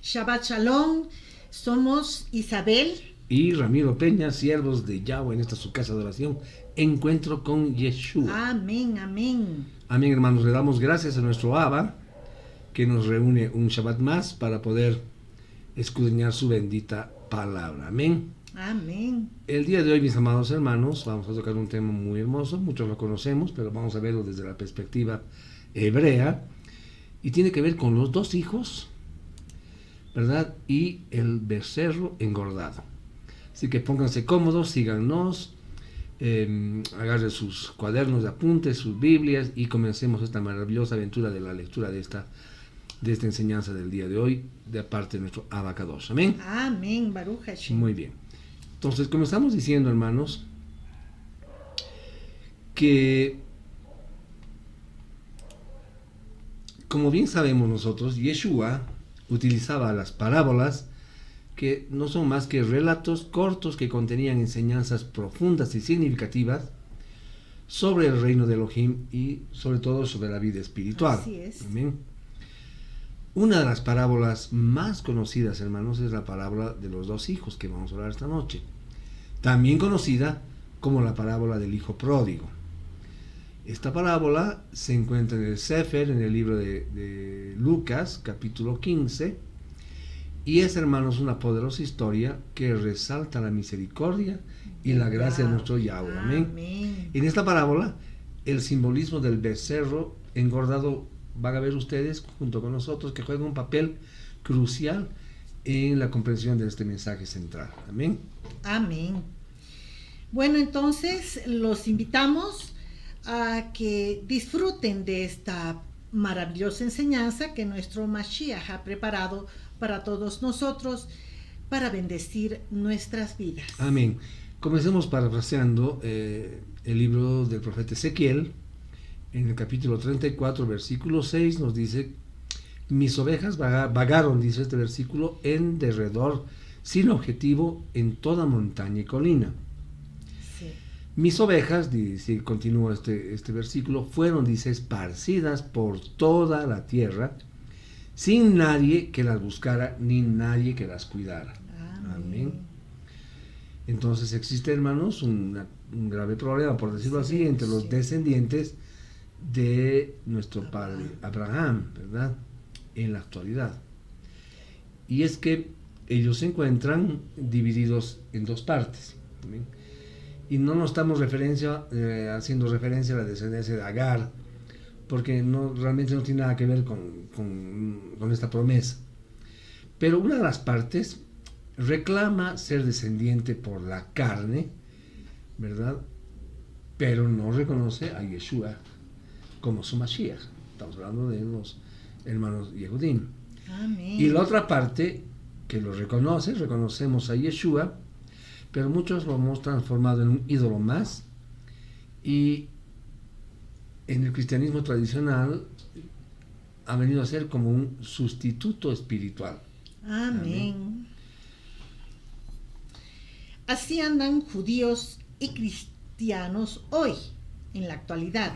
Shabbat Shalom, somos Isabel y Ramiro Peña, siervos de Yahweh en esta su casa de oración, Encuentro con Yeshua. Amén, amén. Amén, hermanos, le damos gracias a nuestro Abba, que nos reúne un Shabbat más para poder escudriñar su bendita palabra. Amén. Amén. El día de hoy, mis amados hermanos, vamos a tocar un tema muy hermoso, muchos lo conocemos, pero vamos a verlo desde la perspectiva hebrea, y tiene que ver con los dos hijos, ¿verdad? Y el becerro engordado. Así que pónganse cómodos, síganos, agarren sus cuadernos de apuntes, sus Biblias, y comencemos esta maravillosa aventura de la lectura de esta enseñanza del día de hoy, de parte de nuestro Abacadosh. Amén. Amén, Baruch Hashem. Muy bien. Entonces, como estamos diciendo, hermanos, que como bien sabemos nosotros, Yeshua utilizaba las parábolas, que no son más que relatos cortos que contenían enseñanzas profundas y significativas sobre el reino de Elohim y sobre todo sobre la vida espiritual. Así es. Amén. Una de las parábolas más conocidas, hermanos, es la parábola de los dos hijos que vamos a hablar esta noche, también conocida como la parábola del hijo pródigo. Esta parábola se encuentra en el Sefer, en el libro de Lucas, capítulo 15, y es, hermanos, una poderosa historia que resalta la misericordia y la gracia de nuestro Yahweh. Amén. Amén. En esta parábola, el simbolismo del becerro engordado, van a ver ustedes junto con nosotros, que juega un papel crucial en la comprensión de este mensaje central. Amén. Amén. Bueno, entonces los invitamos a que disfruten de esta maravillosa enseñanza que nuestro Mashiach ha preparado para todos nosotros para bendecir nuestras vidas. Amén. Comencemos parafraseando el libro del profeta Ezequiel. En el capítulo 34, versículo 6, nos dice: mis ovejas vagaron, dice este versículo, en derredor, sin objetivo, en toda montaña y colina. Sí. Mis ovejas, dice, continúa este versículo, fueron, dice, esparcidas por toda la tierra, sin nadie que las buscara, ni nadie que las cuidara. Amén. Entonces existe, hermanos, un grave problema, por decirlo así, entre los descendientes de nuestro padre Abraham, ¿verdad? En la actualidad. Y es que ellos se encuentran divididos en dos partes. ¿Amén? Y no nos estamos haciendo referencia a la descendencia de Agar, porque realmente no tiene nada que ver con esta promesa. Pero una de las partes reclama ser descendiente por la carne, ¿verdad? Pero no reconoce a Yeshua como su Mashiach. Estamos hablando de los hermanos Yehudim. Amén. Y la otra parte que lo reconocemos a Yeshua, pero muchos lo hemos transformado en un ídolo más, y en el cristianismo tradicional ha venido a ser como un sustituto espiritual. Amén. Amén. Así andan judíos y cristianos hoy, en la actualidad,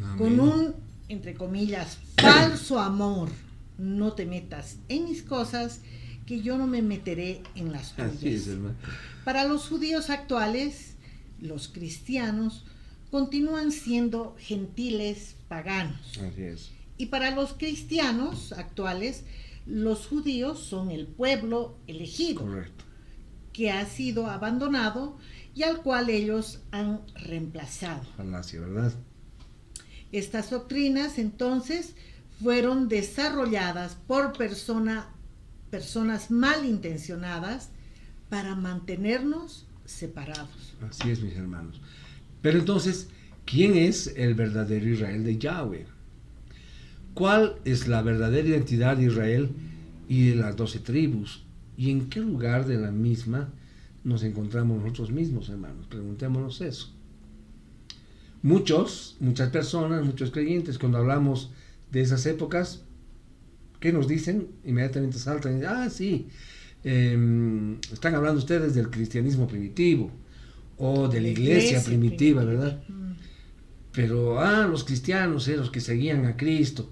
Amén. con un, entre comillas, falso amor. No te metas en mis cosas, que yo no me meteré en las tuyas. Así es, hermano. Para los judíos actuales, los cristianos continúan siendo gentiles paganos. Así es. Y para los cristianos actuales, los judíos son el pueblo elegido, Correcto. que ha sido abandonado y al cual ellos han reemplazado. Falacia, ¿verdad? Estas doctrinas entonces fueron desarrolladas por personas malintencionadas para mantenernos separados. Así es, mis hermanos. Pero entonces, ¿quién es el verdadero Israel de Yahweh? ¿Cuál es la verdadera identidad de Israel y de las 12 tribus? ¿Y en qué lugar de la misma nos encontramos nosotros mismos, hermanos? Preguntémonos eso. Muchas personas, muchos creyentes, cuando hablamos de esas épocas, ¿qué nos dicen? Inmediatamente saltan y dicen: sí, están hablando ustedes del cristianismo primitivo o de la iglesia primitiva, ¿verdad? Pero, los cristianos, los que seguían a Cristo.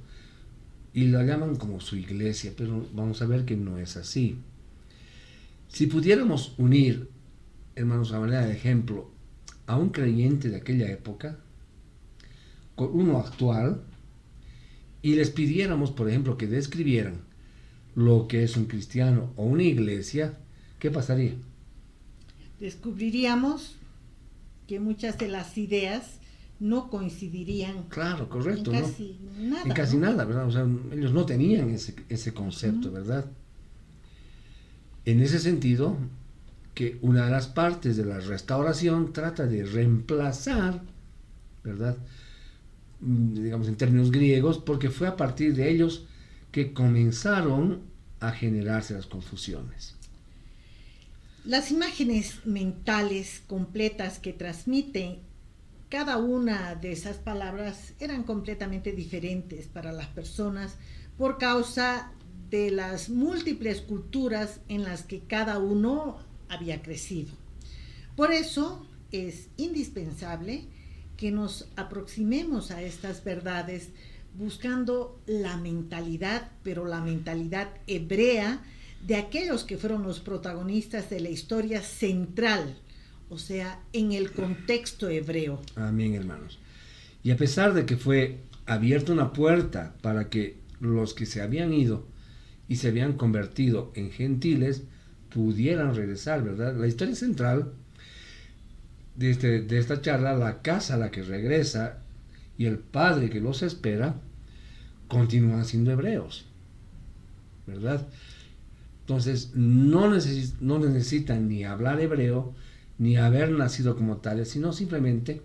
y la llaman como su iglesia, pero vamos a ver que no es así. Si pudiéramos unir, hermanos, a manera de ejemplo, a un creyente de aquella época con uno actual y les pidiéramos, por ejemplo, que describieran lo que es un cristiano o una iglesia, ¿qué pasaría? Descubriríamos que muchas de las ideas no coincidirían Claro, correcto, en ¿no? casi nada. En casi ¿no? nada, ¿verdad? O sea, ellos no tenían ese concepto, ¿verdad? En ese sentido, que una de las partes de la restauración trata de reemplazar, ¿verdad? Digamos en términos griegos, porque fue a partir de ellos que comenzaron a generarse las confusiones. Las imágenes mentales completas que transmiten cada una de esas palabras eran completamente diferentes para las personas por causa de las múltiples culturas en las que cada uno había crecido. Por eso es indispensable que nos aproximemos a estas verdades buscando la mentalidad, pero la mentalidad hebrea de aquellos que fueron los protagonistas de la historia central, o sea, en el contexto hebreo. Amén, hermanos. Y a pesar de que fue abierta una puerta para que los que se habían ido y se habían convertido en gentiles pudieran regresar, ¿verdad? La historia central de esta charla, la casa a la que regresa y el padre que los espera, continúan siendo hebreos, ¿verdad? Entonces, no necesitan ni hablar hebreo, ni haber nacido como tales, sino simplemente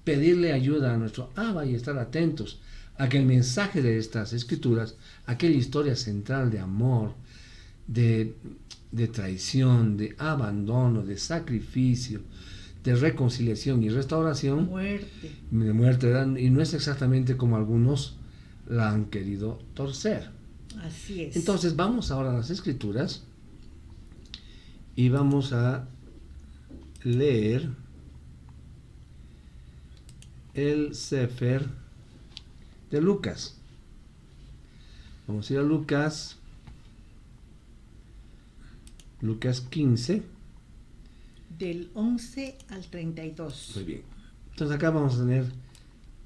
pedirle ayuda a nuestro Abba y estar atentos a que el mensaje de estas escrituras, aquella historia central de amor, de traición, de abandono, de sacrificio, de reconciliación y restauración, de muerte, ¿verdad? Y no es exactamente como algunos la han querido torcer. Así es. Entonces vamos ahora a las escrituras y vamos a leer el Sefer de Lucas. Vamos a ir a Lucas 15. Del 11 al 32. Muy bien. Entonces acá vamos a tener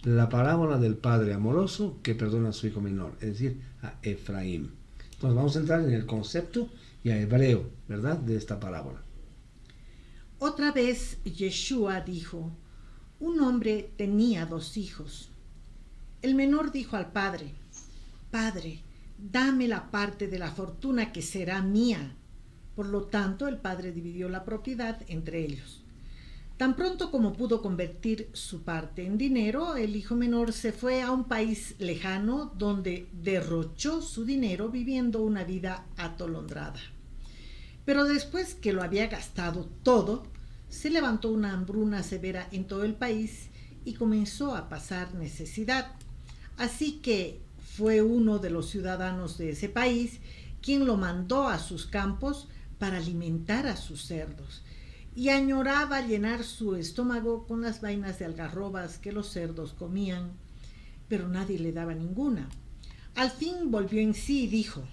la parábola del padre amoroso que perdona a su hijo menor, es decir, a Efraín. Entonces vamos a entrar en el concepto y a hebreo, ¿verdad?, de esta parábola. Otra vez Yeshua dijo, un hombre tenía 2 hijos. El menor dijo al padre, Padre, dame la parte de la fortuna que será mía. Por lo tanto, el padre dividió la propiedad entre ellos. Tan pronto como pudo convertir su parte en dinero, el hijo menor se fue a un país lejano donde derrochó su dinero viviendo una vida atolondrada. Pero después que lo había gastado todo, se levantó una hambruna severa en todo el país y comenzó a pasar necesidad. Así que fue uno de los ciudadanos de ese país quien lo mandó a sus campos para alimentar a sus cerdos, y añoraba llenar su estómago con las vainas de algarrobas que los cerdos comían, pero nadie le daba ninguna. Al fin volvió en sí y dijo,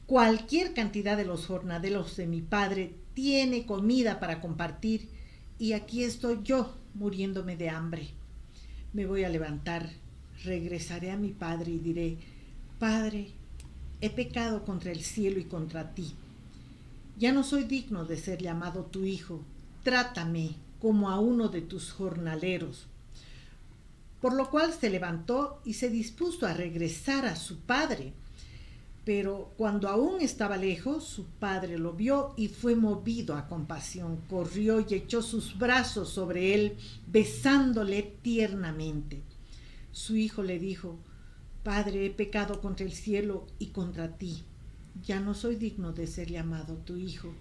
cualquier cantidad de los jornaleros de mi padre tiene comida para compartir, y aquí estoy yo muriéndome de hambre. Me voy a levantar, regresaré a mi padre y diré, Padre, he pecado contra el cielo y contra ti. Ya no soy digno de ser llamado tu hijo. Trátame como a uno de tus jornaleros. Por lo cual se levantó y se dispuso a regresar a su padre. Pero cuando aún estaba lejos, su padre lo vio y fue movido a compasión. Corrió y echó sus brazos sobre él, besándole tiernamente. Su hijo le dijo, Padre, he pecado contra el cielo y contra ti. Ya no soy digno de ser llamado tu hijo.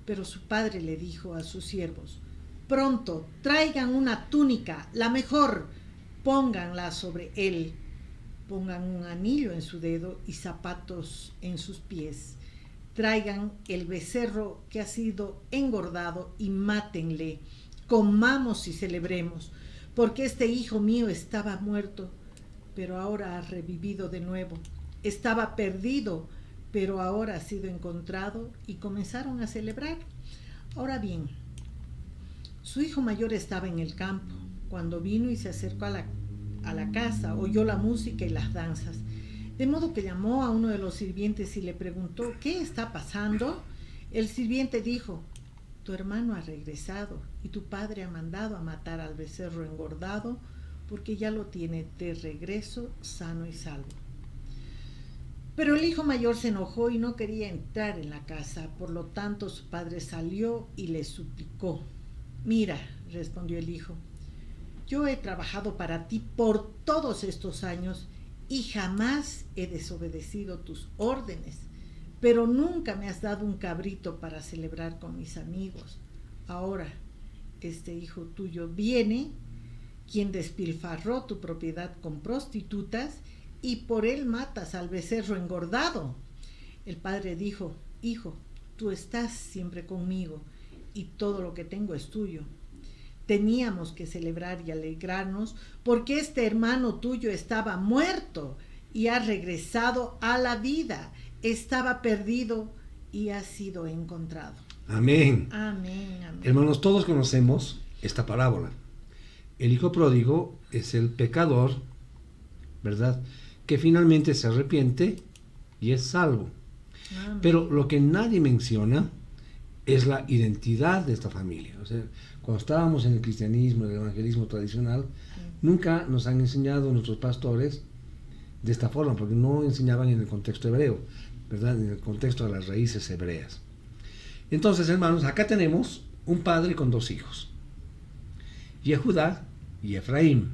Pero su padre le dijo a sus siervos, pronto, traigan una túnica, la mejor, pónganla sobre él. Pongan un anillo en su dedo y zapatos en sus pies. Traigan el becerro que ha sido engordado y mátenle. Comamos y celebremos, porque este hijo mío estaba muerto pero ahora ha revivido de nuevo. Estaba perdido, pero ahora ha sido encontrado, y comenzaron a celebrar. Ahora bien, su hijo mayor estaba en el campo, cuando vino y se acercó a la casa, oyó la música y las danzas. De modo que llamó a uno de los sirvientes y le preguntó: ¿qué está pasando? El sirviente dijo: tu hermano ha regresado y tu padre ha mandado a matar al becerro engordado, porque ya lo tiene de regreso sano y salvo. Pero el hijo mayor se enojó y no quería entrar en la casa. Por lo tanto, su padre salió y le suplicó. Mira, respondió el hijo, yo he trabajado para ti por todos estos años y jamás he desobedecido tus órdenes, pero nunca me has dado un cabrito para celebrar con mis amigos. Ahora, este hijo tuyo viene, quien despilfarró tu propiedad con prostitutas, y por él matas al becerro engordado. El padre dijo: hijo, tú estás siempre conmigo y todo lo que tengo es tuyo. Teníamos que celebrar y alegrarnos porque este hermano tuyo estaba muerto y ha regresado a la vida. Estaba perdido y ha sido encontrado. Amén. Amén, amén. Hermanos, todos conocemos esta parábola. El hijo pródigo es el pecador, ¿verdad?, que finalmente se arrepiente y es salvo. Amén. Pero lo que nadie menciona es la identidad de esta familia. O sea, cuando estábamos en el cristianismo, el evangelismo tradicional, nunca nos han enseñado nuestros pastores de esta forma, porque no enseñaban en el contexto hebreo, ¿verdad?, en el contexto de las raíces hebreas. Entonces, hermanos, acá tenemos un padre con dos hijos, Yehudá y Efraín.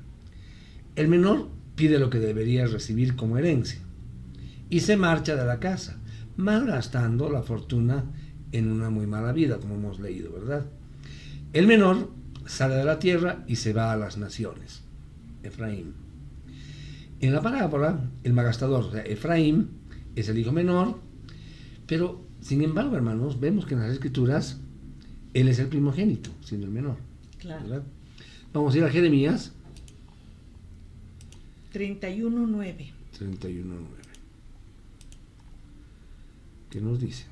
El menor pide lo que debería recibir como herencia y se marcha de la casa, malgastando la fortuna en una muy mala vida, como hemos leído, ¿verdad? El menor sale de la tierra y se va a las naciones, Efraín. En la parábola, el malgastador, o sea, Efraín, es el hijo menor, pero sin embargo, hermanos, vemos que en las escrituras él es el primogénito, siendo el menor. Claro. ¿Verdad? Vamos a ir a Jeremías 31:9. 31:9. ¿Qué nos dice?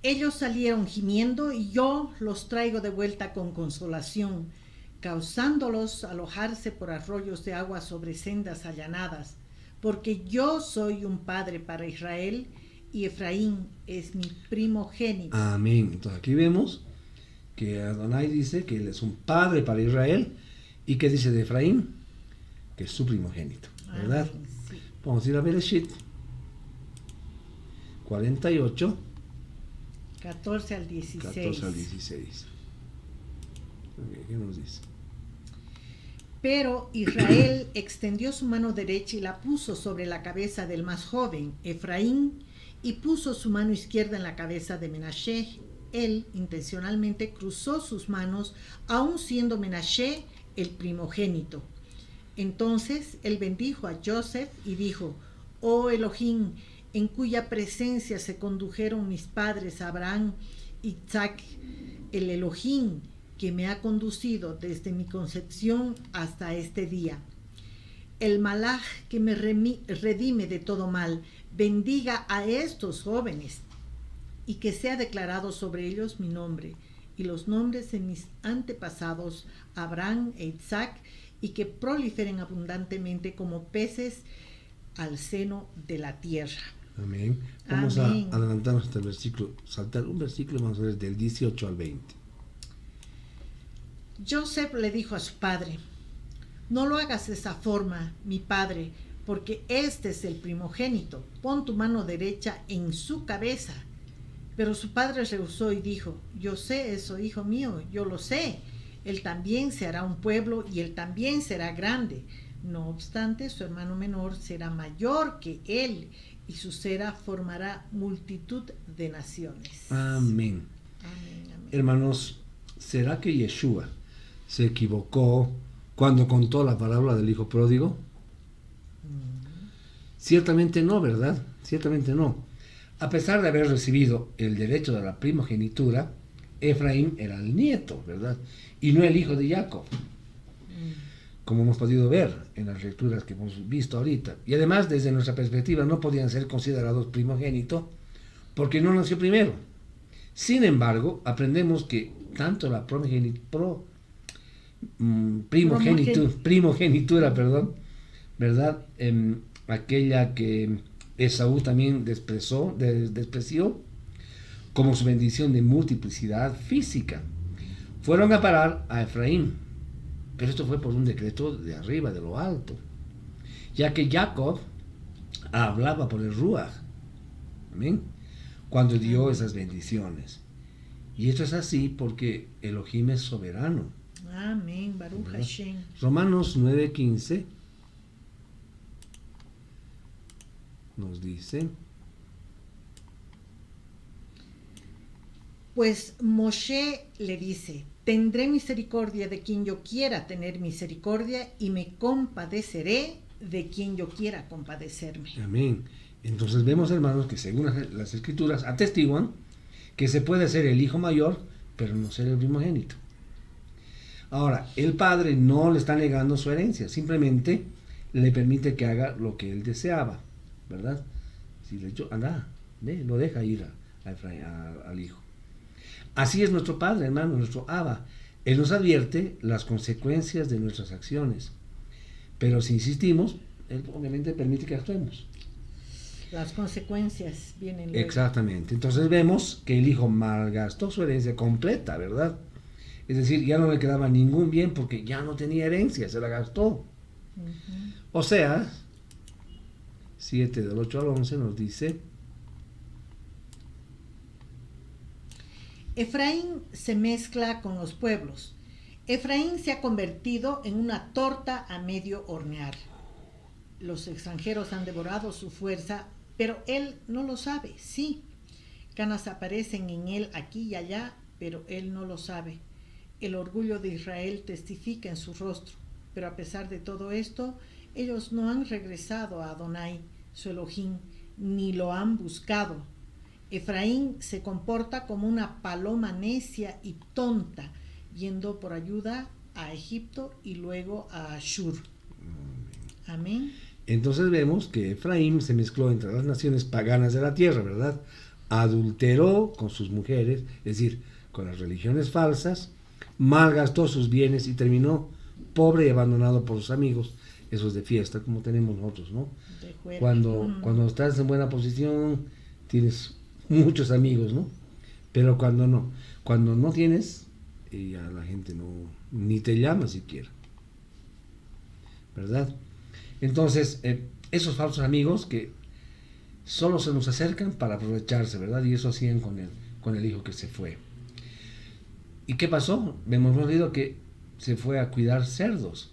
Ellos salieron gimiendo y yo los traigo de vuelta con consolación, causándolos alojarse por arroyos de agua sobre sendas allanadas, porque yo soy un padre para Israel y Efraín es mi primogénito. Amén. Entonces aquí vemos que Adonai dice que él es un padre para Israel, y que dice de Efraín que es su primogénito, ¿verdad? Amén, sí. Vamos a ir a Bereshit 48, 14 al 16. 14 al 16. ¿Qué nos dice? Pero Israel extendió su mano derecha y la puso sobre la cabeza del más joven, Efraín, y puso su mano izquierda en la cabeza de Menashe. Él intencionalmente cruzó sus manos, aun siendo Menashe el primogénito. Entonces él bendijo a Joseph y dijo: oh Elohim, en cuya presencia se condujeron mis padres Abraham y Isaac, el Elohim que me ha conducido desde mi concepción hasta este día. El Malaj que me redime de todo mal, bendiga a estos jóvenes, y que sea declarado sobre ellos mi nombre y los nombres de mis antepasados Abraham e Isaac, y que proliferen abundantemente como peces al seno de la tierra. Amén. Vamos Amén. a adelantarnos hasta el versículo, saltar un versículo, vamos a ver del 18 al 20. Joseph le dijo a su padre: no lo hagas de esa forma, mi padre, porque este es el primogénito. Pon tu mano derecha en su cabeza. Pero su padre rehusó y dijo: yo sé eso, hijo mío, yo lo sé. Él también se hará un pueblo y él también será grande. No obstante, su hermano menor será mayor que él, y su cera formará multitud de naciones. Amén. Amén, amén. Hermanos, ¿será que Yeshua se equivocó cuando contó la parábola del hijo pródigo? Ciertamente no, ¿verdad? Ciertamente no. A pesar de haber recibido el derecho de la primogenitura, Efraín era el nieto, ¿verdad? Y no el hijo de Jacob. como hemos podido ver en las lecturas que hemos visto ahorita. Y además, desde nuestra perspectiva, no podían ser considerados primogénitos porque no nació primero. Sin embargo, aprendemos que tanto la primogenitura, perdón, ¿verdad? Aquella que Esaú también despreció, como su bendición de multiplicidad física, fueron a parar a Efraín. Pero esto fue por un decreto de arriba, de lo alto, ya que Jacob hablaba por el Ruach, amén, cuando dio esas bendiciones. Y esto es así porque Elohim es soberano. Amén, Baruch Hashem. Romanos 9:15 nos dice: Pues Moshe le dice: tendré misericordia de quien yo quiera tener misericordia y me compadeceré de quien yo quiera compadecerme. Amén. Entonces vemos, hermanos, que según las escrituras atestiguan que se puede ser el hijo mayor, pero no ser el primogénito. Ahora, el padre no le está negando su herencia, simplemente le permite que haga lo que él deseaba, ¿verdad? Si le dicho, anda, lo deja ir al hijo. Así es nuestro Padre, hermano, nuestro Abba. Él nos advierte las consecuencias de nuestras acciones. Pero si insistimos, Él obviamente permite que actuemos. Las consecuencias vienen luego. Exactamente. Entonces vemos que el hijo malgastó su herencia completa, ¿verdad? Es decir, ya no le quedaba ningún bien porque ya no tenía herencia, se la gastó. Uh-huh. Oseas 7 del 8 al 11 nos dice: Efraín se mezcla con los pueblos. Efraín se ha convertido en una torta a medio hornear. Los extranjeros han devorado su fuerza, pero él no lo sabe, sí. Canas aparecen en él aquí y allá, pero él no lo sabe. El orgullo de Israel testifica en su rostro, pero a pesar de todo esto, ellos no han regresado a Adonai, su Elohim, ni lo han buscado. Efraín se comporta como una paloma necia y tonta, yendo por ayuda a Egipto y luego a Ashur. Amén. Entonces vemos que Efraín se mezcló entre las naciones paganas de la tierra, ¿verdad? Adulteró con sus mujeres, es decir, con las religiones falsas, malgastó sus bienes y terminó pobre y abandonado por sus amigos, esos de fiesta, como tenemos nosotros, ¿no? Cuando estás en buena posición, tienes muchos amigos, ¿no? Pero cuando no tienes, ya la gente ni te llama siquiera, ¿verdad? Entonces, esos falsos amigos que solo se nos acercan para aprovecharse, ¿verdad? Y eso hacían con el hijo que se fue. ¿Y qué pasó? Hemos leído que se fue a cuidar cerdos.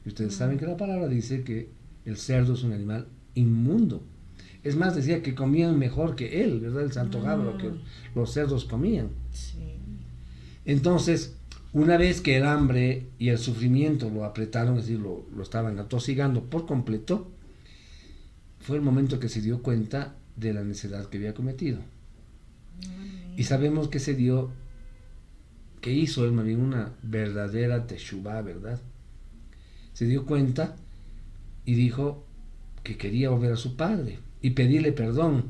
Y ustedes saben que la palabra dice que el cerdo es un animal inmundo. Es más, decía que comían mejor que él, ¿verdad? Él se antojaba lo que los cerdos comían. Sí. Entonces, una vez que el hambre y el sufrimiento lo apretaron, es decir, lo estaban atosigando por completo, fue el momento que se dio cuenta de la necedad que había cometido. Y sabemos que hizo él más bien una verdadera teshuvá, ¿verdad? Se dio cuenta y dijo que quería volver a su padre y pedirle perdón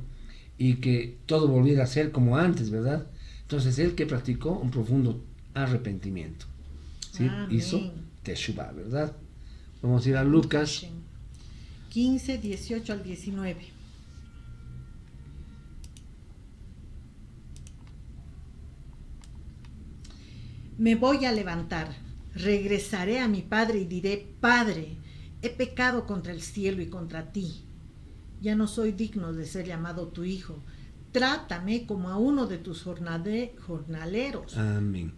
y que todo volviera a ser como antes, ¿verdad? Entonces él que practicó un profundo arrepentimiento, ¿sí? Hizo teshuvá, ¿verdad? Vamos a ir a Lucas 15, 18 al 19. Me voy a levantar, regresaré a mi padre y diré: Padre, he pecado contra el cielo y contra ti. Ya no soy digno de ser llamado tu hijo. Trátame como a uno de tus jornaleros. Amén.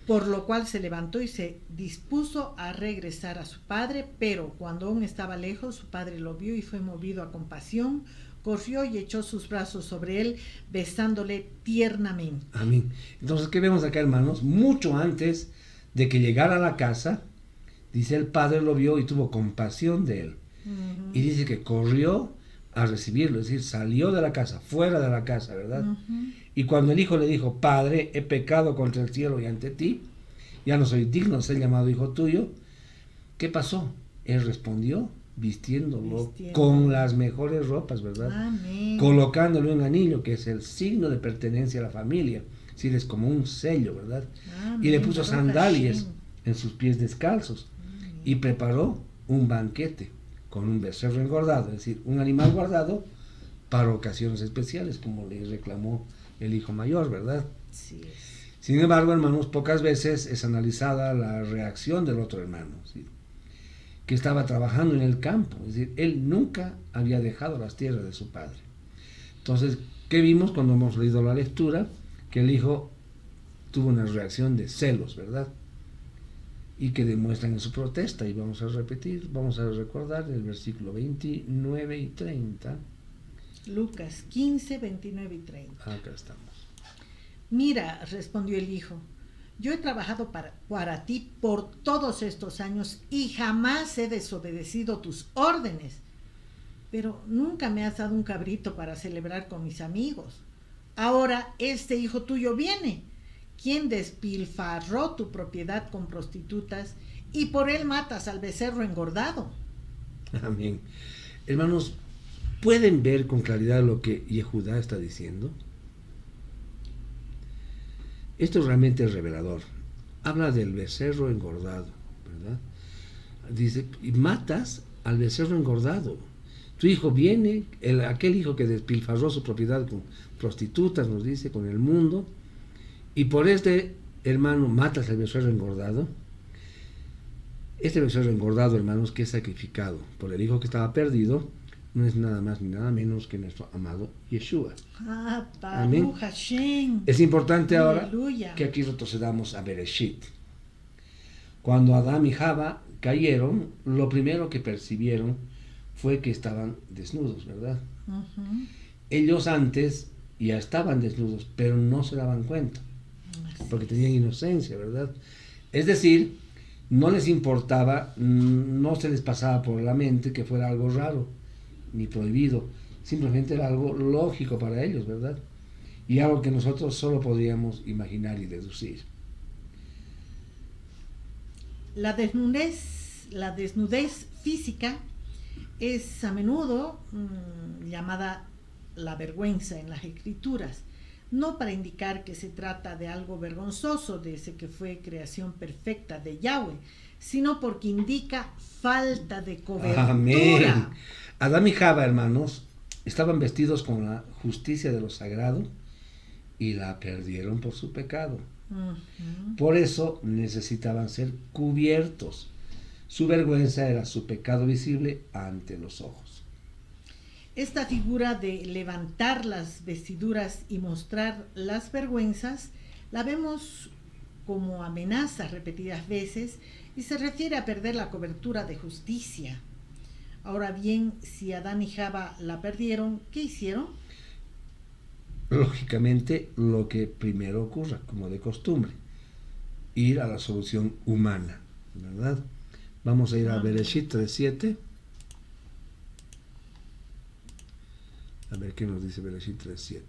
Por lo cual se levantó y se dispuso a regresar a su padre, pero cuando aún estaba lejos, su padre lo vio y fue movido a compasión, corrió y echó sus brazos sobre él, besándole tiernamente. Amén. Entonces, ¿qué vemos acá, hermanos? Mucho antes de que llegara a la casa, dice, el padre lo vio y tuvo compasión de él. Uh-huh. Y dice que corrió a recibirlo, es decir, salió de la casa, fuera de la casa, ¿verdad? Uh-huh. Y cuando el hijo le dijo: Padre, he pecado contra el cielo y ante ti, ya no soy digno de ser llamado hijo tuyo, ¿Qué pasó? Él respondió vistiéndolo Vistiendo. con las mejores ropas, ¿verdad? Amén. Colocándole un anillo que es el signo de pertenencia a la familia, es decir, es como un sello, ¿verdad? Amén. Y le puso Baruch sandalias Hashem. en sus pies descalzos Amén. y preparó un banquete con un becerro engordado, es decir, un animal guardado para ocasiones especiales, como le reclamó el hijo mayor, ¿verdad? Sí es. Sin embargo, hermanos, pocas veces es analizada la reacción del otro hermano, ¿sí? Que estaba trabajando en el campo, es decir, él nunca había dejado las tierras de su padre. Entonces, ¿qué vimos cuando hemos leído la lectura? Que el hijo tuvo una reacción de celos, ¿verdad? Y que demuestran en su protesta, y vamos a repetir, vamos a recordar el versículo 29 y 30. Lucas 15, 29 y 30. Acá estamos. Mira, respondió el hijo, yo he trabajado para ti por todos estos años y jamás he desobedecido tus órdenes, pero nunca me has dado un cabrito para celebrar con mis amigos. Ahora este hijo tuyo viene, quien despilfarró tu propiedad con prostitutas y por él matas al becerro engordado. Amén. Hermanos, ¿pueden ver con claridad lo que Yehudá está diciendo? Esto realmente es revelador. Habla del becerro engordado, ¿verdad? Dice, y matas al becerro engordado. Tu hijo viene, aquel hijo que despilfarró su propiedad con prostitutas, nos dice, con el mundo, y por este hermano matas al becerro engordado. Este becerro engordado, hermanos, que es sacrificado por el hijo que estaba perdido, no es nada más ni nada menos que nuestro amado Yeshua. Ah, Amén. Baruch Hashem. Es importante ahora Aleluya. que aquí retrocedamos a Bereshit. Cuando Adán y Java cayeron, lo primero que percibieron fue que estaban desnudos, ¿verdad? Ujú. Ellos antes ya estaban desnudos, pero no se daban cuenta, Así porque es. tenían inocencia, ¿verdad? Es decir, no les importaba, no se les pasaba por la mente que fuera algo raro, ni prohibido, simplemente era algo lógico para ellos, ¿verdad? Y algo que nosotros solo podríamos imaginar y deducir. La desnudez física es a menudo llamada la vergüenza en las escrituras, no para indicar que se trata de algo vergonzoso de ese que fue creación perfecta de Yahweh, sino porque indica falta de cobertura. Amén. Adán y Java, hermanos, estaban vestidos con la justicia de lo sagrado y la perdieron por su pecado. Ujú. Por eso necesitaban ser cubiertos. Su vergüenza era su pecado visible ante los ojos. Esta figura de levantar las vestiduras y mostrar las vergüenzas la vemos como amenaza repetidas veces y se refiere a perder la cobertura de justicia. Ahora bien, si Adán y Java la perdieron, ¿qué hicieron? Lógicamente, lo que primero ocurra, como de costumbre, ir a la solución humana, ¿verdad? Vamos a ir a Bereshit 3.7. A ver qué nos dice Bereshit 3.7.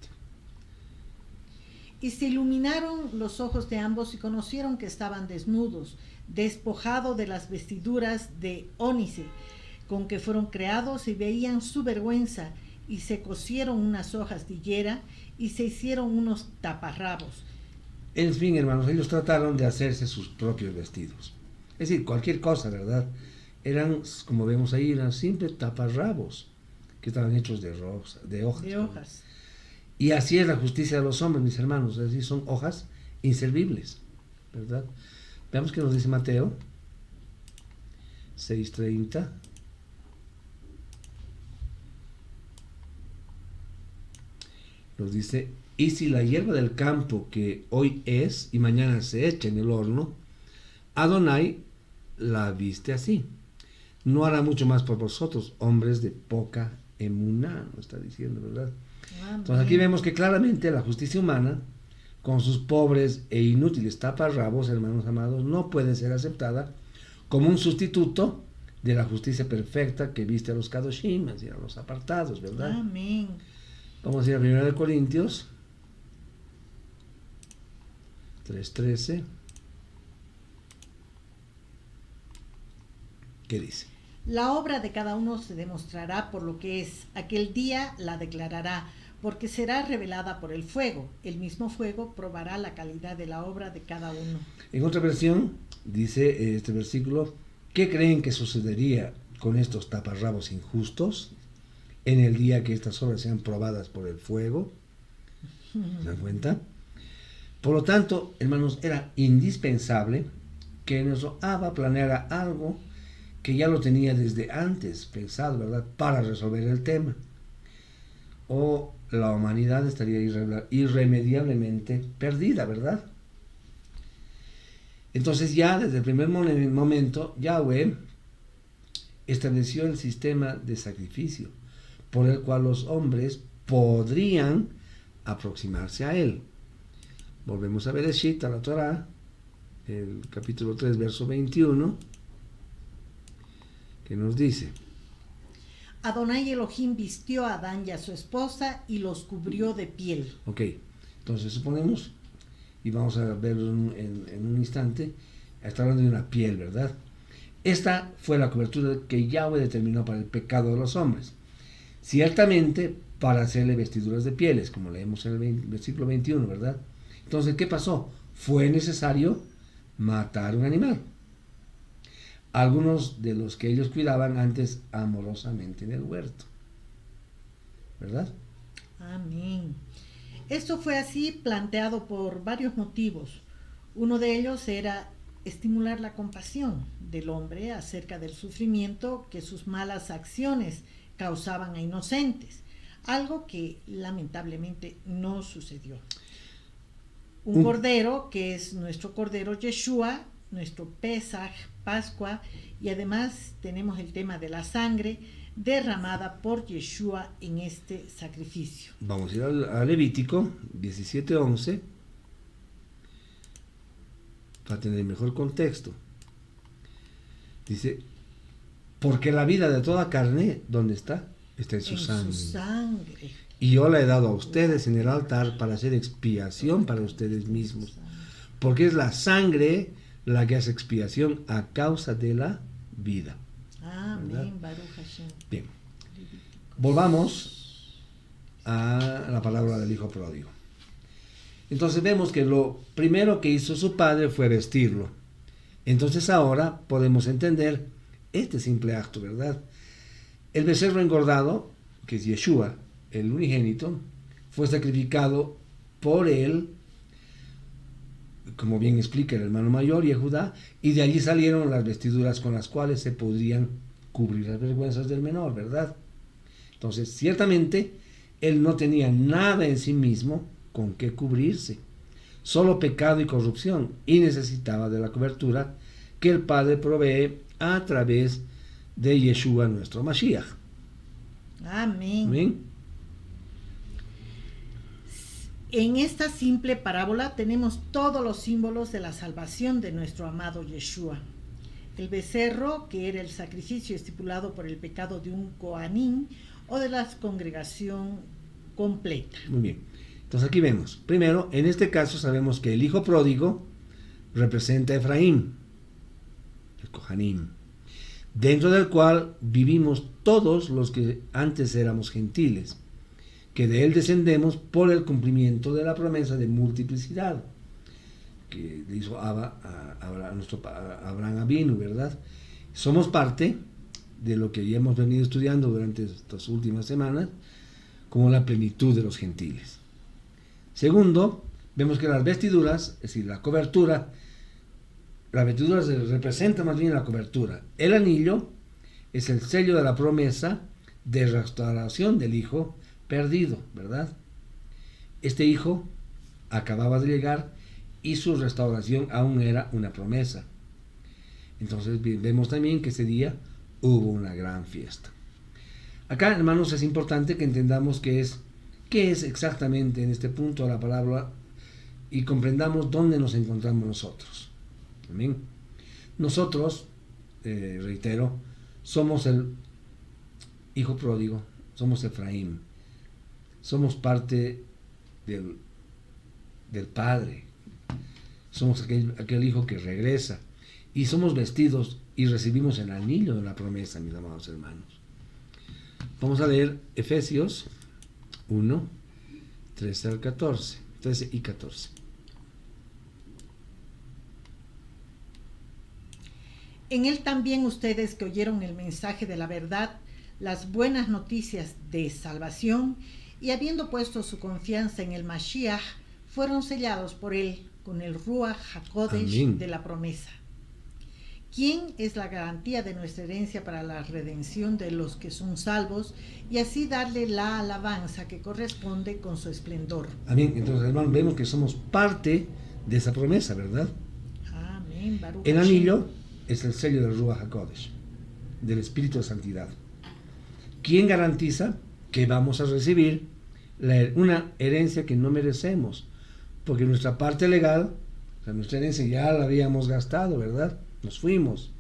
Y se iluminaron los ojos de ambos y conocieron que estaban desnudos, despojados de las vestiduras de ónice con que fueron creados, y veían su vergüenza, y se cosieron unas hojas de higuera y se hicieron unos taparrabos. En fin, hermanos, ellos trataron de hacerse sus propios vestidos. Es decir, cualquier cosa, ¿verdad? Eran, como vemos ahí, eran simples taparrabos que estaban hechos de hojas. De hojas. Y así es la justicia de los hombres, mis hermanos. Es decir, son hojas inservibles, ¿verdad? Veamos qué nos dice Mateo 6:30. Nos dice, y si la hierba del campo que hoy es y mañana se echa en el horno, Adonai la viste así. No hará mucho más por vosotros, hombres de poca emuná, nos está diciendo, ¿verdad? Amén. Entonces aquí vemos que claramente la justicia humana, con sus pobres e inútiles taparrabos, hermanos amados, no puede ser aceptada como un sustituto de la justicia perfecta que viste a los kadoshim, es decir, a los apartados, ¿verdad? Amén. Vamos a ir a 1 Corintios 3:13. ¿Qué dice? La obra de cada uno se demostrará por lo que es. Aquel día la declarará, porque será revelada por el fuego. El mismo fuego probará la calidad de la obra de cada uno. En otra versión dice este versículo, ¿qué creen que sucedería con estos taparrabos injustos en el día que estas obras sean probadas por el fuego? ¿Se dan cuenta? Por lo tanto, hermanos, era indispensable que nuestro Abba planeara algo que ya lo tenía desde antes pensado, ¿verdad?, para resolver el tema. O la humanidad estaría irremediablemente perdida, ¿verdad? Entonces ya desde el primer momento, Yahweh estableció el sistema de sacrificio por el cual los hombres podrían aproximarse a él. Volvemos a Bereshit, a la Torah, el capítulo 3, verso 21, que nos dice: Adonai Elohim vistió a Adán y a su esposa y los cubrió de piel. Ok, entonces suponemos, y vamos a verlo en un instante, está hablando de una piel, ¿verdad? Esta fue la cobertura que Yahweh determinó para el pecado de los hombres. Ciertamente para hacerle vestiduras de pieles, como leemos en el versículo 21, ¿verdad? Entonces, ¿qué pasó? Fue necesario matar un animal. Algunos de los que ellos cuidaban antes amorosamente en el huerto. ¿Verdad? Amén. Esto fue así planteado por varios motivos. Uno de ellos era estimular la compasión del hombre acerca del sufrimiento que sus malas acciones causaban a inocentes, algo que lamentablemente no sucedió. Un cordero, que es nuestro cordero Yeshua, nuestro Pesaj, Pascua, y además tenemos el tema de la sangre derramada por Yeshua en este sacrificio. Vamos a ir a Levítico 17:11 para tener mejor contexto. Dice, porque la vida de toda carne, ¿dónde está? Está en su sangre. Y yo la he dado a ustedes en el altar para hacer expiación para ustedes mismos. Porque es la sangre la que hace expiación a causa de la vida. Amén, Baruch Hashem. Bien, volvamos a la palabra del hijo pródigo. Entonces vemos que lo primero que hizo su padre fue vestirlo. Entonces ahora podemos entender este simple acto, ¿verdad? El becerro engordado, que es Yeshua, el unigénito, fue sacrificado por él, como bien explica el hermano mayor, Yehudá, y de allí salieron las vestiduras con las cuales se podrían cubrir las vergüenzas del menor, ¿verdad? Entonces, ciertamente, él no tenía nada en sí mismo con qué cubrirse, solo pecado y corrupción, y necesitaba de la cobertura que el Padre provee a través de Yeshua, nuestro Mashiach. Amén. Amén. En esta simple parábola tenemos todos los símbolos de la salvación de nuestro amado Yeshua. El becerro, que era el sacrificio estipulado por el pecado de un Coanín o de la congregación completa. Muy bien. Entonces aquí vemos, primero, en este caso sabemos que el hijo pródigo representa a Efraín, el Cohanim, dentro del cual vivimos todos los que antes éramos gentiles, que de él descendemos por el cumplimiento de la promesa de multiplicidad que le hizo Abba a Abraham Avinu, ¿verdad? Somos parte de lo que ya hemos venido estudiando durante estas últimas semanas, como la plenitud de los gentiles. Segundo, vemos que las vestiduras, es decir, la cobertura representa más bien la cobertura. El anillo es el sello de la promesa de restauración del hijo perdido, ¿verdad? Este hijo acababa de llegar y su restauración aún era una promesa. Entonces vemos también que ese día hubo una gran fiesta. Acá, hermanos, es importante que entendamos qué es exactamente en este punto la palabra y comprendamos dónde nos encontramos nosotros. Amén. Nosotros, reitero, somos el hijo pródigo, somos Efraín. Somos parte del Padre. Somos aquel hijo que regresa. Y somos vestidos y recibimos el anillo de la promesa, mis amados hermanos. Vamos a leer Efesios 1, 13 al 14, 13 y 14. En él también ustedes que oyeron el mensaje de la verdad, las buenas noticias de salvación, y habiendo puesto su confianza en el Mashiach, fueron sellados por él con el Ruach HaKodesh Amén. de la promesa. ¿Quién es la garantía de nuestra herencia para la redención de los que son salvos y así darle la alabanza que corresponde con su esplendor? Amén. Entonces, hermanos, vemos que somos parte de esa promesa, ¿verdad? Amén. Baruch El Hashem. anillo es el sello del Ruach HaKodesh, del Espíritu de Santidad. ¿Quién garantiza que vamos a recibir una herencia que no merecemos? Porque nuestra parte legal, o sea, nuestra herencia ya la habíamos gastado, ¿verdad? Nos fuimos.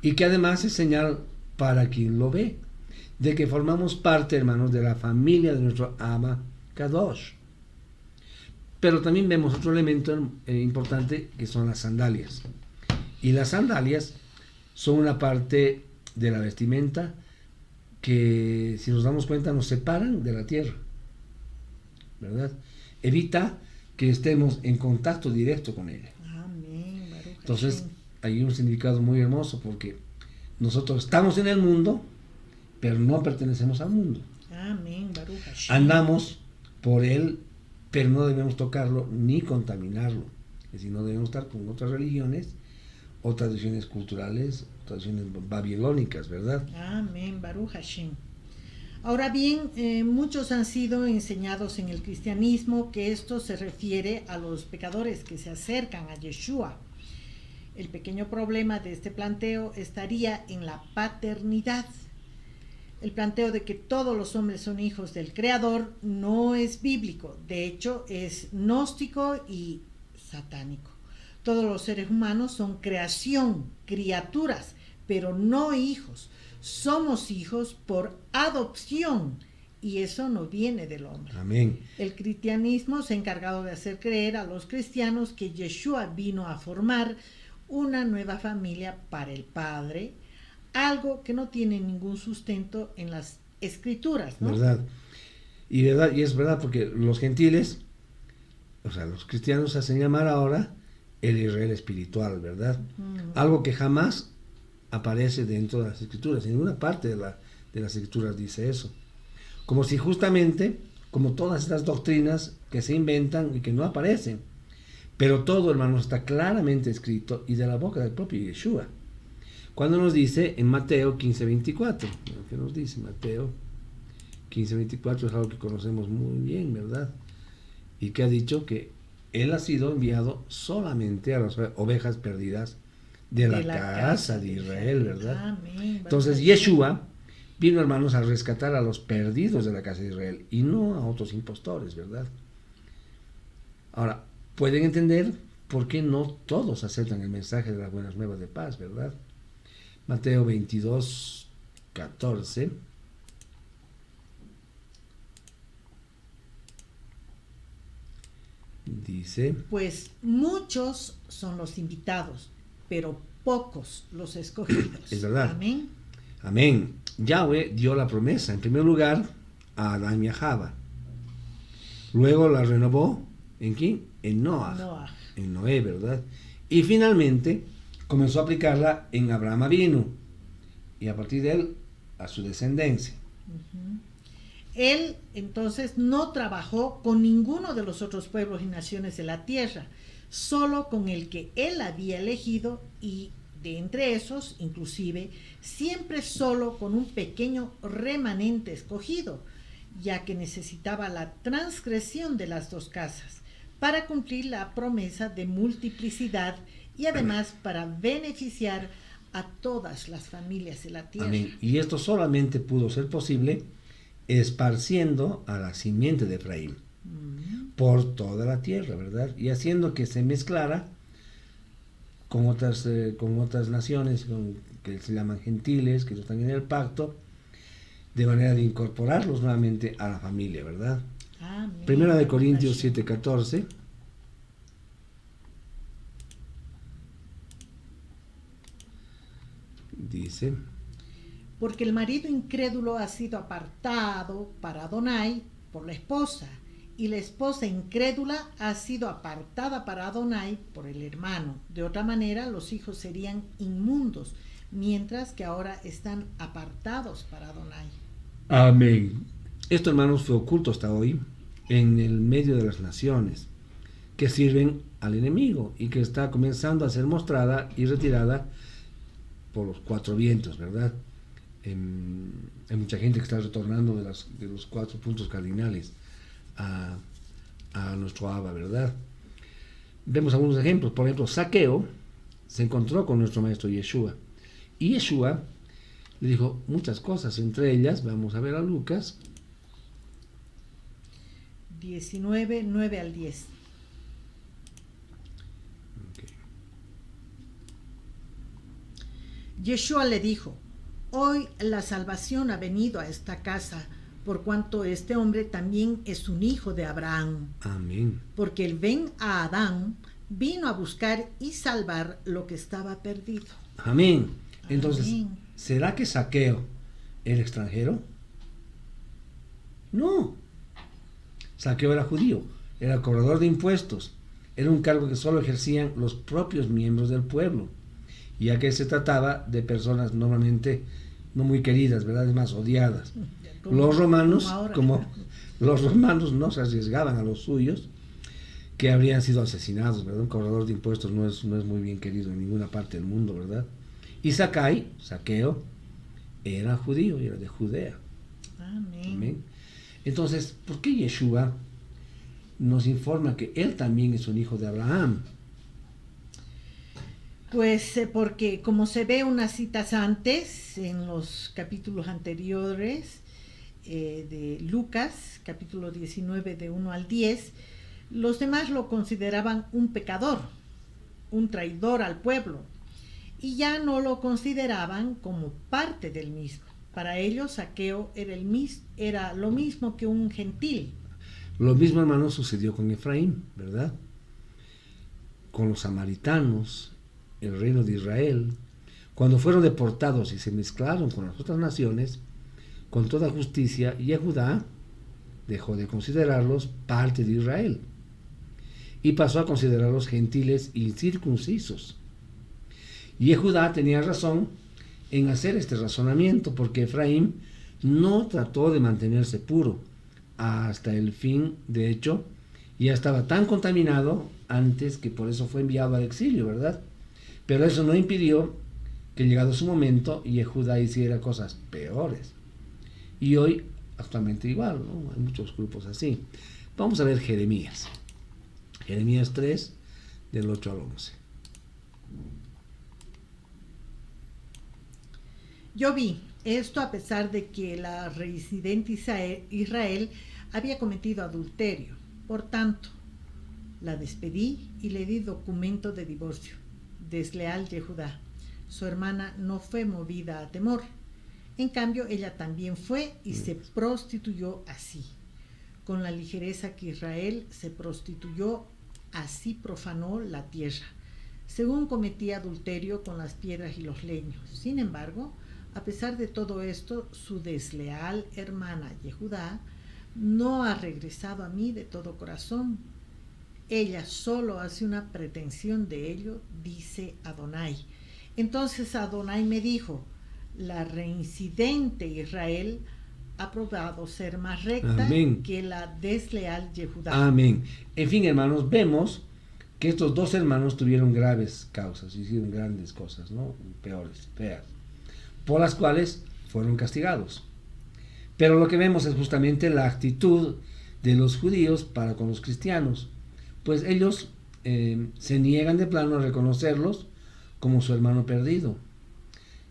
Y que además es señal para quien lo ve, de que formamos parte, hermanos, de la familia de nuestro Abba Kadosh. Pero también vemos otro elemento importante, que son las sandalias. Y las sandalias son una parte de la vestimenta que, si nos damos cuenta, nos separan de la tierra, ¿verdad? Evita que estemos en contacto directo con ella. Amén. Baruch Entonces, Hashem. hay un significado muy hermoso, porque nosotros estamos en el mundo, pero no pertenecemos al mundo. Amén. Baruch Hashem. Andamos por él, pero no debemos tocarlo ni contaminarlo. Es decir, no debemos estar con otras religiones o tradiciones culturales, tradiciones babilónicas, ¿verdad? Amén, Baruch Hashem. Ahora bien, muchos han sido enseñados en el cristianismo que esto se refiere a los pecadores que se acercan a Yeshua. El pequeño problema de este planteo estaría en la paternidad. El planteo de que todos los hombres son hijos del Creador no es bíblico, de hecho es gnóstico y satánico. Todos los seres humanos son creación, criaturas, pero no hijos. Somos hijos por adopción y eso no viene del hombre. Amén. El cristianismo se ha encargado de hacer creer a los cristianos que Yeshua vino a formar una nueva familia para el Padre, algo que no tiene ningún sustento en las escrituras, ¿no? ¿Verdad? Y es verdad, porque los gentiles, o sea, los cristianos se hacen llamar ahora el Israel espiritual, ¿verdad? Algo que jamás aparece dentro de las escrituras. En ninguna parte de las escrituras dice eso. Como si justamente, como todas estas doctrinas que se inventan y que no aparecen. Pero todo, hermanos, está claramente escrito y de la boca del propio Yeshua. Cuando nos dice en Mateo 15:24, ¿qué nos dice Mateo 15:24? Es algo que conocemos muy bien, ¿verdad? Y que ha dicho que Él ha sido enviado solamente a las ovejas perdidas de la casa de Israel, ¿verdad? Amén. Entonces Yeshua vino, hermanos, a rescatar a los perdidos de la casa de Israel y no a otros impostores, ¿verdad? Ahora, pueden entender por qué no todos aceptan el mensaje de las buenas nuevas de paz, ¿verdad? Mateo 22:14 dice: Pues muchos son los invitados, pero pocos los escogidos. Es verdad. Amén. Amén. Yahweh dio la promesa, en primer lugar, a Adán y a Java. Luego la renovó, ¿en quién? En Noah. En Noé, ¿verdad? Y finalmente comenzó a aplicarla en Abraham Avinu, y a partir de él, a su descendencia. Él entonces no trabajó con ninguno de los otros pueblos y naciones de la tierra, solo con el que él había elegido, y de entre esos, inclusive, siempre solo con un pequeño remanente escogido, ya que necesitaba la transgresión de las dos casas para cumplir la promesa de multiplicidad y además para beneficiar a todas las familias de la tierra. Amén. Y esto solamente pudo ser posible esparciendo a la simiente de Efraín por toda la tierra, ¿verdad? Y haciendo que se mezclara con otras naciones que se llaman gentiles, que no están en el pacto, de manera de incorporarlos nuevamente a la familia, ¿verdad? Amén. Primera de Corintios 7:14. dice, porque el marido incrédulo ha sido apartado para Adonai por la esposa, y la esposa incrédula ha sido apartada para Adonai por el hermano. De otra manera, los hijos serían inmundos, mientras que ahora están apartados para Adonai. amén. Esto, hermanos, fue oculto hasta hoy en el medio de las naciones que sirven al enemigo y que está comenzando a ser mostrada y retirada por los cuatro vientos, ¿verdad? Hay mucha gente que está retornando de los 4 puntos cardinales a nuestro Abba, ¿verdad? Vemos algunos ejemplos. Por ejemplo, Zaqueo se encontró con nuestro maestro Yeshua y Yeshua le dijo muchas cosas, entre ellas, vamos a ver a Lucas 19, 9 al 10. Okay. Yeshua le dijo: hoy la salvación ha venido a esta casa, por cuanto este hombre también es un hijo de Abraham. Amén. Porque el Ben a Adán vino a buscar y salvar lo que estaba perdido. Amén. Entonces, Amén. ¿será que Zaqueo era extranjero? No. Zaqueo era judío, era cobrador de impuestos, era un cargo que solo ejercían los propios miembros del pueblo, ya que se trataba de personas normalmente no muy queridas, ¿verdad? Es más, odiadas. Los romanos, como los romanos no se arriesgaban a los suyos, que habrían sido asesinados, ¿verdad? Un cobrador de impuestos no es muy bien querido en ninguna parte del mundo, ¿verdad? Y Zaqueo, era judío, era de Judea. Amén. Amén. Entonces, ¿por qué Yeshua nos informa que él también es un hijo de Abraham? Pues porque como se ve unas citas antes, en los capítulos anteriores de Lucas, capítulo 19 de 1 al 10, los demás lo consideraban un pecador, un traidor al pueblo, y ya no lo consideraban como parte del mismo. Para ellos, Zaqueo era lo mismo que un gentil. Lo mismo, hermano, sucedió con Efraín, ¿verdad? Con los samaritanos, el reino de Israel, cuando fueron deportados y se mezclaron con las otras naciones, con toda justicia, Yehudá dejó de considerarlos parte de Israel y pasó a considerarlos gentiles incircuncisos. Yehudá tenía razón en hacer este razonamiento, porque Efraín no trató de mantenerse puro hasta el fin. De hecho, ya estaba tan contaminado antes que por eso fue enviado al exilio, ¿verdad? Pero eso no impidió que, llegado su momento, Yehudá hiciera cosas peores. Y hoy, actualmente igual, ¿no? Hay muchos grupos así. Vamos a ver Jeremías 3, del 8 al 11. Yo vi esto a pesar de que la reincidente Israel había cometido adulterio. Por tanto, la despedí y le di documento de divorcio. Desleal Yehudá. Su hermana no fue movida a temor. En cambio, ella también fue y se prostituyó así. Con la ligereza que Israel se prostituyó, así profanó la tierra, según cometía adulterio con las piedras y los leños. Sin embargo, a pesar de todo esto, su desleal hermana Yehudá no ha regresado a mí de todo corazón. Ella solo hace una pretensión de ello, dice Adonai. Entonces Adonai me dijo: la reincidente Israel ha probado ser más recta Amén. que la desleal Yehudá. Amén. En fin, hermanos, vemos que estos dos hermanos tuvieron graves causas, hicieron grandes cosas, ¿no? Peores, feas, por las cuales fueron castigados. Pero lo que vemos es justamente la actitud de los judíos para con los cristianos, pues ellos se niegan de plano a reconocerlos como su hermano perdido.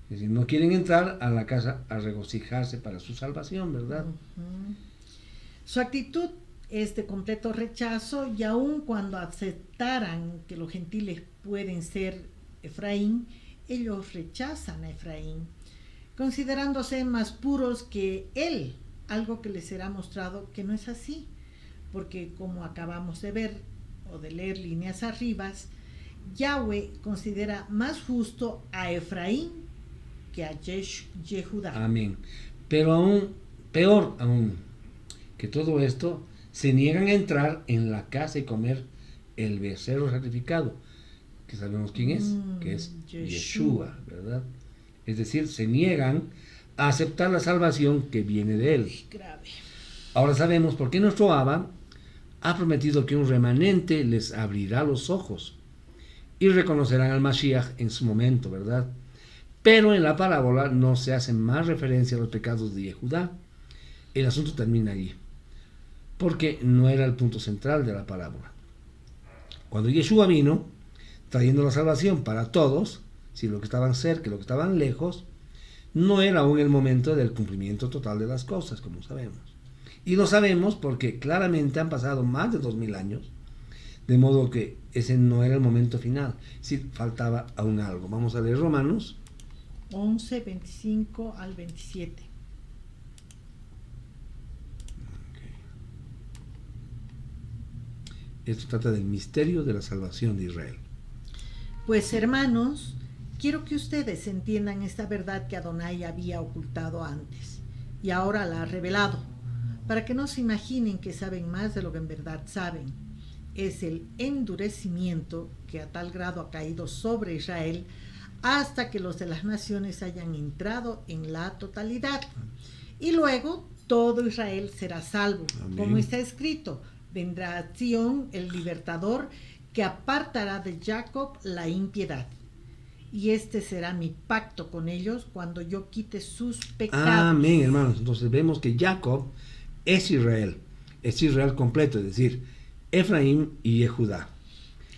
Es decir, no quieren entrar a la casa a regocijarse para su salvación, ¿verdad? Su actitud es de completo rechazo, y aun cuando aceptaran que los gentiles pueden ser Efraín, ellos rechazan a Efraín, considerándose más puros que él, algo que les será mostrado que no es así, porque como acabamos de ver o de leer líneas arriba, Yahweh considera más justo a Efraín que a Yehudá. Amén. Pero aún, peor aún, que todo esto, se niegan a entrar en la casa y comer el becerro sacrificado, que sabemos quién es, que es Yeshua, ¿verdad? Es decir, se niegan a aceptar la salvación que viene de él. Grave. Ahora sabemos por qué nuestro Abba ha prometido que un remanente les abrirá los ojos y reconocerán al Mashiach en su momento, ¿verdad? Pero en la parábola no se hace más referencia a los pecados de Yehudá. El asunto termina allí, porque no era el punto central de la parábola. Cuando Yeshua vino, trayendo la salvación para todos, si los que estaban cerca y los que estaban lejos, no era aún el momento del cumplimiento total de las cosas, como sabemos. Y lo sabemos porque claramente han pasado más de 2000 años, de modo que ese no era el momento final, sí faltaba aún algo. Vamos a leer Romanos 11, 25 al 27. Esto trata del misterio de la salvación de Israel. Pues hermanos, quiero que ustedes entiendan esta verdad que Adonai había ocultado antes y ahora la ha revelado, para que no se imaginen que saben más de lo que en verdad saben. Es el endurecimiento que a tal grado ha caído sobre Israel hasta que los de las naciones hayan entrado en la totalidad. Y luego todo Israel será salvo. Amén. Como está escrito, vendrá a Sión el libertador que apartará de Jacob la impiedad. Y este será mi pacto con ellos cuando yo quite sus pecados. Amén, hermanos. Entonces vemos que Jacob es Israel completo, es decir, Efraín y Yehudá.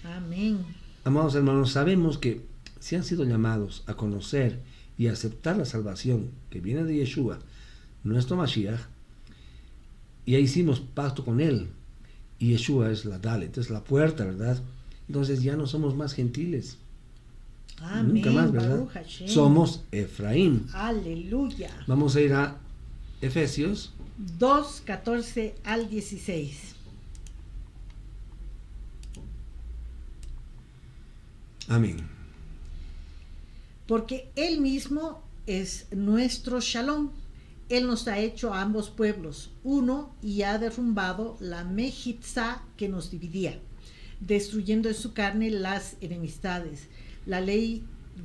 Amén. Amados hermanos, sabemos que si han sido llamados a conocer y aceptar la salvación que viene de Yeshua, nuestro Mashiach, y ya hicimos pacto con él, y Yeshua es la Dalet, es la puerta, ¿verdad? Entonces ya no somos más gentiles. Amén. Nunca más, ¿verdad? Somos Efraín. Aleluya. Vamos a ir a Efesios 2, 14 al 16. Amén. Porque Él mismo es nuestro Shalom. Él nos ha hecho a ambos pueblos uno y ha derrumbado la Mejitzá que nos dividía, destruyendo en su carne las enemistades, la ley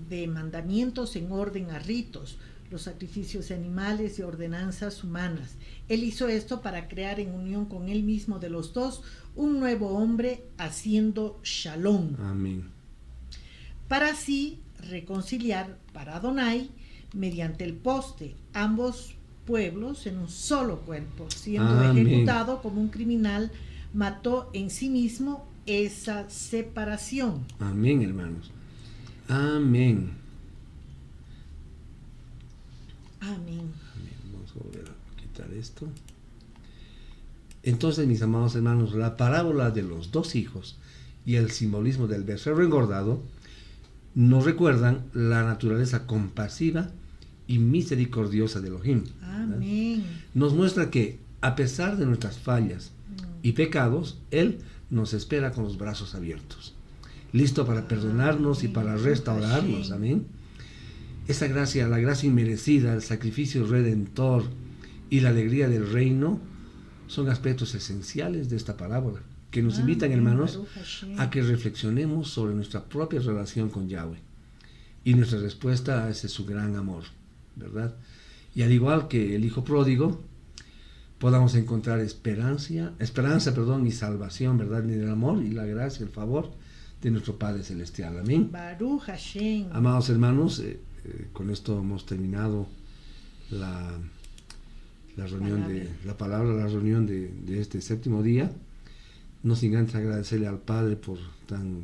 de mandamientos en orden a ritos, los sacrificios de animales y ordenanzas humanas. Él hizo esto para crear en unión con Él mismo de los dos un nuevo hombre, haciendo Shalom. Amén. Para así reconciliar para Adonai, mediante el poste, ambos pueblos en un solo cuerpo, siendo Amén. ejecutado como un criminal, mató en sí mismo esa separación. Amén, hermanos. Amén. Amén. Vamos a volver a quitar esto. Entonces, mis amados hermanos, la parábola de los dos hijos y el simbolismo del becerro engordado nos recuerdan la naturaleza compasiva y misericordiosa de Elohim. Amén. Nos muestra que, a pesar de nuestras fallas y pecados, Él nos espera con los brazos abiertos, listo para perdonarnos y para restaurarnos. Amén. Esa gracia, la gracia inmerecida, el sacrificio redentor y la alegría del reino son aspectos esenciales de esta parábola, que nos invitan, hermanos, a que reflexionemos sobre nuestra propia relación con Yahweh y nuestra respuesta a ese su gran amor, ¿verdad? Y al igual que el hijo pródigo, podamos encontrar esperanza, y salvación, ¿verdad? En el amor y la gracia, el favor de nuestro Padre Celestial. Amén. Baruch Hashem. Amados hermanos, con esto hemos terminado la reunión la reunión de este séptimo día. No sin antes agradecerle al Padre por tan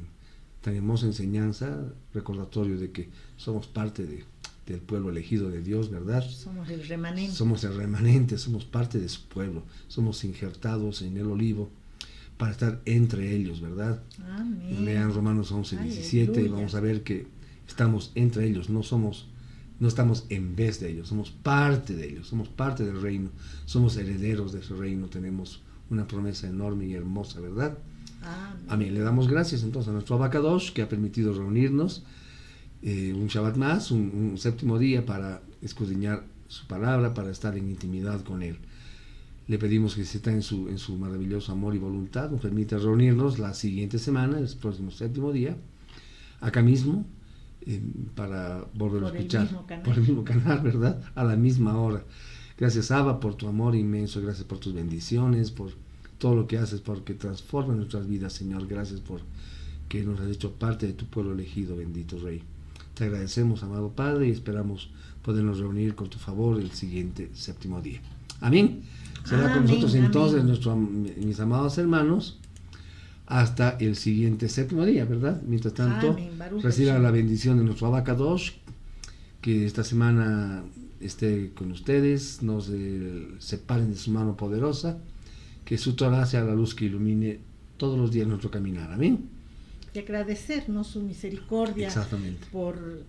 hermosa enseñanza, recordatorio de que somos parte del pueblo elegido de Dios, ¿verdad? Somos el remanente. Somos el remanente, somos parte de su pueblo, somos injertados en el olivo para estar entre ellos, ¿verdad? Amén. Lean Romanos 11, 17 y vamos a ver que estamos entre ellos, no estamos en vez de ellos, somos parte de ellos, somos parte del reino, somos herederos de ese reino, tenemos una promesa enorme y hermosa, ¿verdad? Amén. Amén. Le damos gracias entonces a nuestro Abacadosh que ha permitido reunirnos un Shabbat más, un séptimo día para escudriñar su palabra, para estar en intimidad con Él. Le pedimos que si está en su maravilloso amor y voluntad, nos permita reunirnos la siguiente semana, el próximo séptimo día, acá mismo, para volver a escuchar por el mismo canal, ¿verdad? A la misma hora. Gracias, Abba, por tu amor inmenso, gracias por tus bendiciones, por todo lo que haces, porque transforma nuestras vidas, Señor. Gracias por que nos has hecho parte de tu pueblo elegido, bendito Rey. Te agradecemos, amado Padre, y esperamos podernos reunir con tu favor el siguiente séptimo día. Amén. Será con nosotros entonces, mis amados hermanos, hasta el siguiente séptimo día, ¿verdad? Mientras tanto, reciban la bendición de nuestro Abacadosh, que esta semana esté con ustedes, no se separen de su mano poderosa, que su Torah sea la luz que ilumine todos los días nuestro caminar. Amén. Y agradecernos su misericordia. Exactamente. Por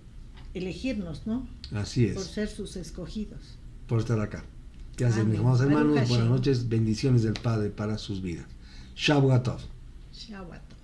elegirnos, ¿no? Así es. Por ser sus escogidos. Por estar acá. Gracias, mis amados hermanos. Buenas noches. Bendiciones del Padre para sus vidas. Shabbat Tov. Shabbat Tov.